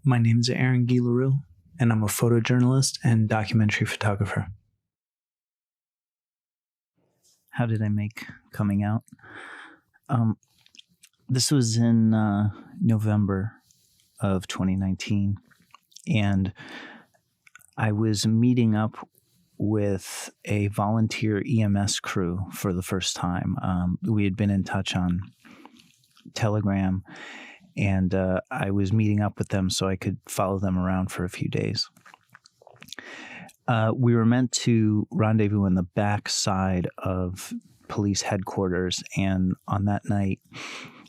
My name is Aaron Leroux, and I'm a photojournalist and documentary photographer. How did I make coming out? This was in November of 2019, and I was meeting up with a volunteer EMS crew for the first time. We had been in touch on Telegram, and I was meeting up with them so I could follow them around for a few days. We were meant to rendezvous in the back side of police headquarters, and on that night,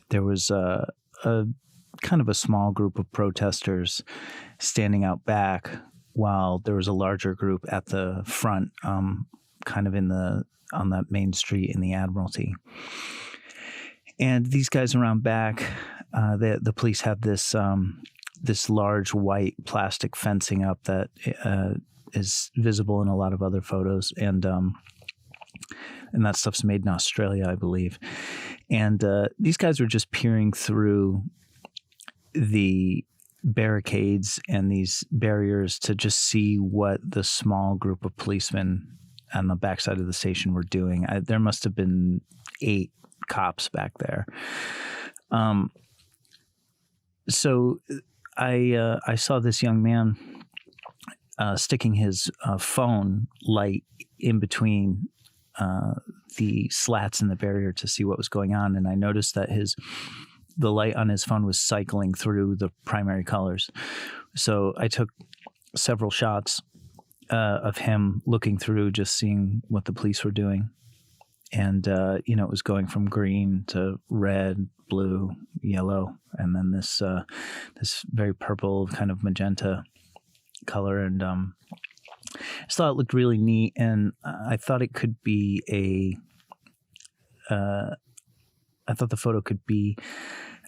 there was a kind of a small group of protesters standing out back, while there was a larger group at the front, kind of on that main street in the Admiralty. And these guys around back, the police have this large white plastic fencing up that is visible in a lot of other photos, and that stuff's made in Australia, I believe. And these guys were just peering through the barricades and these barriers to just see what the small group of policemen on the backside of the station were doing. There must have been 8 cops back there. So I saw this young man sticking his phone light in between the slats in the barrier to see what was going on, and I noticed that the light on his phone was cycling through the primary colors. So I took several shots of him looking through, just seeing what the police were doing. And, it was going from green to red, blue, yellow, and then this very purple kind of magenta color. And I just thought it looked really neat, and I thought it could be I thought the photo could be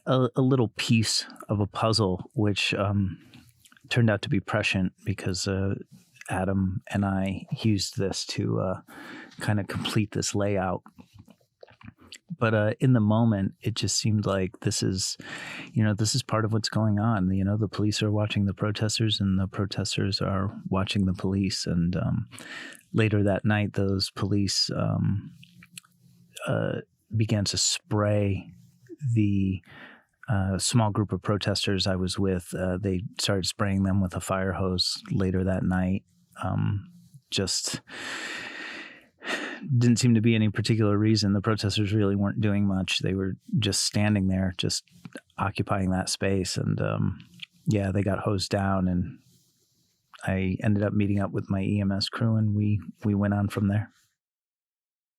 a little piece of a puzzle, which turned out to be prescient because Adam and I used this to kind of complete this layout. But in the moment, it just seemed like this is part of what's going on. The police are watching the protesters, and the protesters are watching the police. And later that night, those police began to spray the small group of protesters I was with. They started spraying them with a fire hose later that night. Just didn't seem to be any particular reason. The protesters really weren't doing much. They were just standing there, just occupying that space. And they got hosed down, and I ended up meeting up with my EMS crew, and we went on from there.